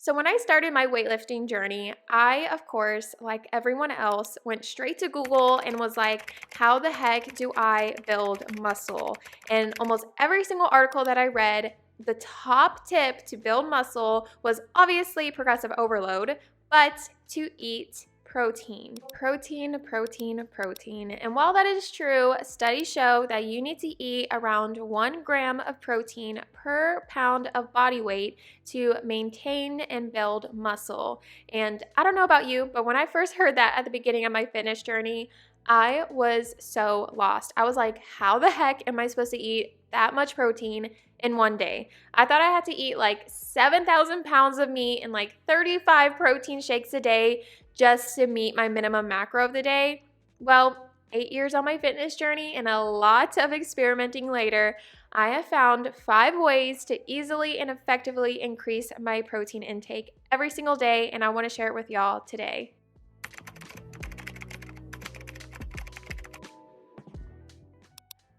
So when I started my weightlifting journey, I, of course, like everyone else, went straight to Google and was like, how the heck do I build muscle? And almost every single article that I read, the top tip to build muscle was obviously progressive overload, but to eat protein. Protein, protein, protein. And while that is true, studies show that you need to eat around 1 gram of protein per pound of body weight to maintain and build muscle. And I don't know about you, but when I first heard that at the beginning of my fitness journey, I was so lost. I was like, how the heck am I supposed to eat that much protein in one day? I thought I had to eat like 7,000 pounds of meat and like 35 protein shakes a day just to meet my minimum macro of the day. Well, 8 years on my fitness journey and a lot of experimenting later, I have found 5 ways to easily and effectively increase my protein intake every single day, and I want to share it with y'all today.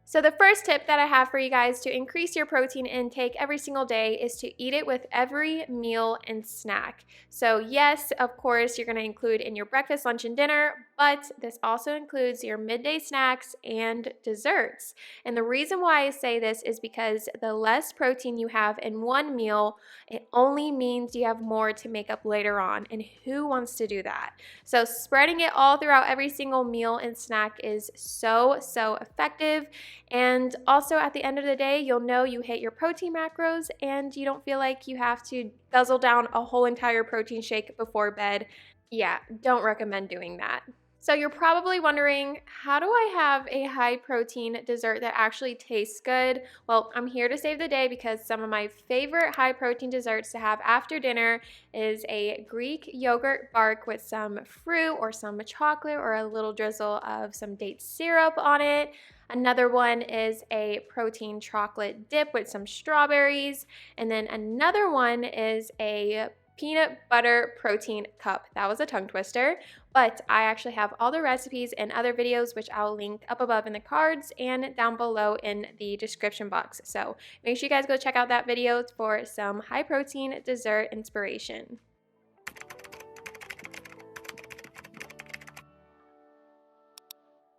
So the first tip that I have for you guys to increase your protein intake every single day is to eat it with every meal and snack. So yes, of course, you're going to include in your breakfast, lunch, and dinner, but this also includes your midday snacks and desserts. And the reason why I say this is because the less protein you have in one meal, it only means you have more to make up later on. And who wants to do that? So spreading it all throughout every single meal and snack is so effective. And also at the end of the day, you'll know you hit your protein macros and you don't feel like you have to guzzle down a whole entire protein shake before bed. Yeah, don't recommend doing that. So you're probably wondering, how do I have a high protein dessert that actually tastes good? Well, I'm here to save the day because some of my favorite high protein desserts to have after dinner is a Greek yogurt bark with some fruit or some chocolate or a little drizzle of some date syrup on it. Another one is a protein chocolate dip with some strawberries. And then another one is a peanut butter protein cup. That was a tongue twister, but I actually have all the recipes and other videos, which I'll link up above in the cards and down below in the description box. So make sure you guys go check out that video for some high protein dessert inspiration.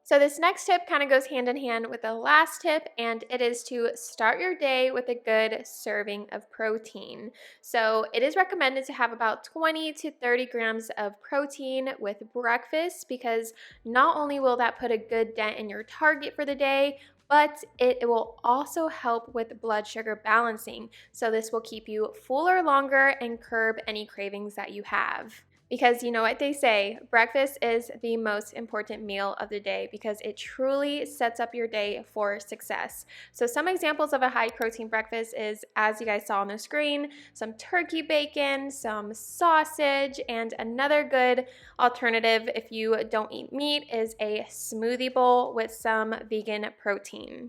So this next tip kind of goes hand in hand with the last tip, and it is to start your day with a good serving of protein. So it is recommended to have about 20 to 30 grams of protein with breakfast because not only will that put a good dent in your target for the day, but it will also help with blood sugar balancing. So this will keep you fuller longer and curb any cravings that you have. Because you know what they say, breakfast is the most important meal of the day because it truly sets up your day for success. So some examples of a high protein breakfast is, as you guys saw on the screen, some turkey bacon, some sausage, and another good alternative if you don't eat meat is a smoothie bowl with some vegan protein.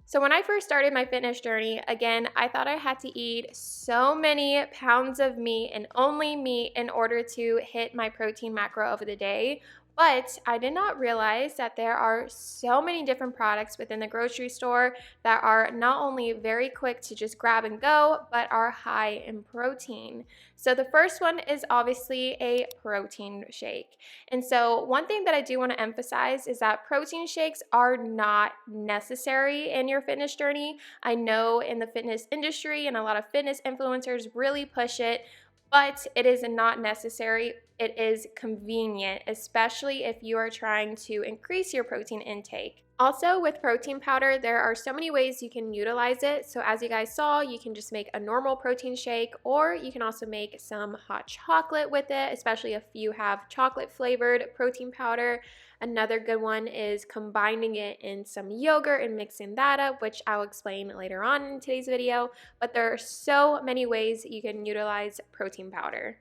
So when I first started my fitness journey, again, I thought I had to eat so many pounds of meat and only meat in order to hit my protein macro over the day. But I did not realize that there are so many different products within the grocery store that are not only very quick to just grab and go, but are high in protein. So the first one is obviously a protein shake. And so one thing that I do want to emphasize is that protein shakes are not necessary in your fitness journey. I know in the fitness industry and a lot of fitness influencers really push it, but it is not necessary. It is convenient, especially if you are trying to increase your protein intake. Also, with protein powder, there are so many ways you can utilize it. So as you guys saw, you can just make a normal protein shake, or you can also make some hot chocolate with it, especially if you have chocolate flavored protein powder. Another good one is combining it in some yogurt and mixing that up, which I'll explain later on in today's video. But there are so many ways you can utilize protein powder.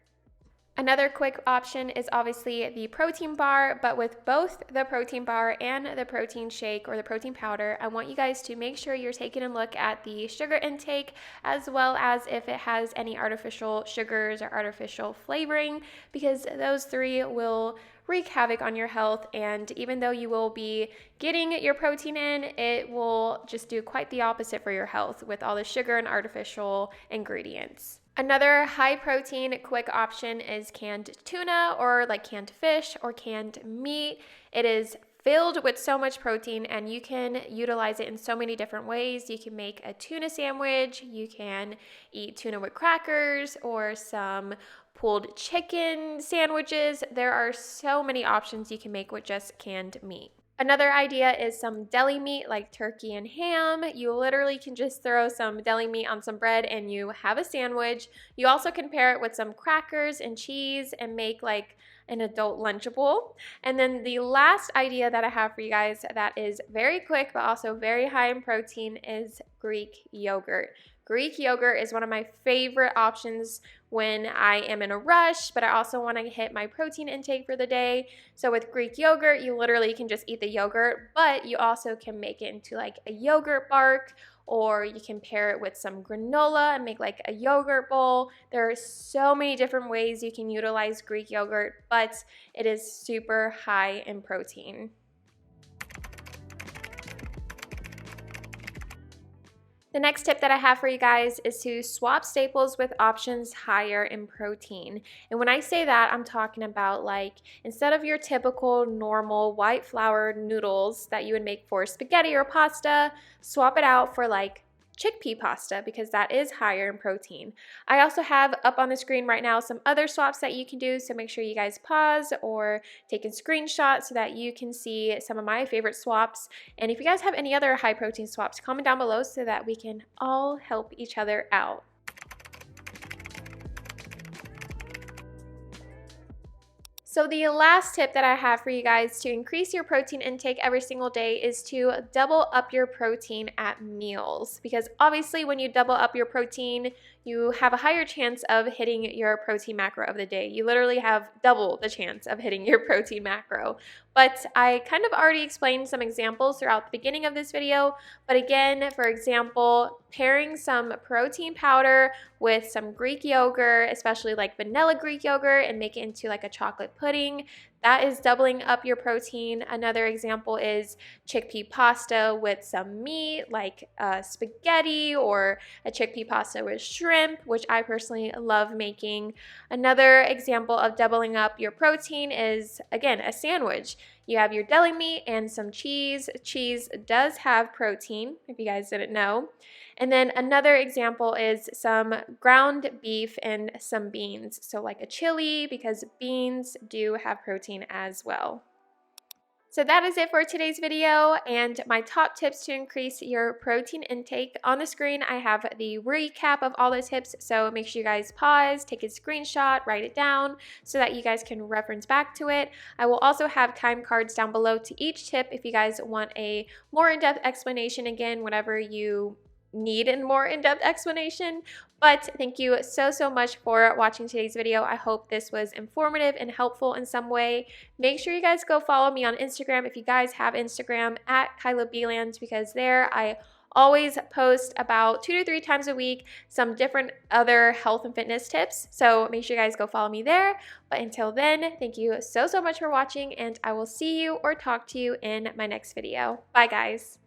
Another quick option is obviously the protein bar, but with both the protein bar and the protein shake or the protein powder, I want you guys to make sure you're taking a look at the sugar intake as well as if it has any artificial sugars or artificial flavoring, because those three will wreak havoc on your health. And even though you will be getting your protein in, it will just do quite the opposite for your health with all the sugar and artificial ingredients. Another high protein quick option is canned tuna or like canned fish or canned meat. It is filled with so much protein and you can utilize it in so many different ways. You can make a tuna sandwich, you can eat tuna with crackers or some pulled chicken sandwiches. There are so many options you can make with just canned meat. Another idea is some deli meat like turkey and ham. You literally can just throw some deli meat on some bread and you have a sandwich. You also can pair it with some crackers and cheese and make like an adult Lunchable. And then the last idea that I have for you guys that is very quick but also very high in protein is Greek yogurt. Greek yogurt is one of my favorite options when I am in a rush, but I also want to hit my protein intake for the day. So with Greek yogurt, you literally can just eat the yogurt, but you also can make it into like a yogurt bark, or you can pair it with some granola and make like a yogurt bowl. There are so many different ways you can utilize Greek yogurt, but it is super high in protein. The next tip that I have for you guys is to swap staples with options higher in protein. And when I say that, I'm talking about like instead of your typical normal white flour noodles that you would make for spaghetti or pasta, swap it out for like chickpea pasta because that is higher in protein. I also have up on the screen right now some other swaps that you can do, so make sure you guys pause or take a screenshot so that you can see some of my favorite swaps. And if you guys have any other high protein swaps, comment down below so that we can all help each other out. So the last tip that I have for you guys to increase your protein intake every single day is to double up your protein at meals. Because obviously when you double up your protein, you have a higher chance of hitting your protein macro of the day. You literally have double the chance of hitting your protein macro. But I kind of already explained some examples throughout the beginning of this video. But again, for example, pairing some protein powder with some Greek yogurt, especially like vanilla Greek yogurt, and make it into like a chocolate pudding. That is doubling up your protein. Another example is chickpea pasta with some meat like spaghetti or a chickpea pasta with shrimp, which I personally love making. Another example of doubling up your protein is, again, a sandwich. You have your deli meat and some cheese. Cheese does have protein, if you guys didn't know. And then another example is some ground beef and some beans. So like a chili, because beans do have protein as well. So that is it for today's video and my top tips to increase your protein intake. On the screen, I have the recap of all the tips, so make sure you guys pause, take a screenshot, write it down so that you guys can reference back to it. I will also have time cards down below to each tip if you guys want a more in-depth explanation again whenever you need a more in-depth explanation. But thank you so much for watching today's video. I hope this was informative and helpful in some way. Make sure you guys go follow me on Instagram if you guys have Instagram at KylaBland, because there I always post about 2 to 3 times a week some different other health and fitness tips. So make sure you guys go follow me there. But until then, thank you so much for watching, and I will see you or talk to you in my next video. Bye guys.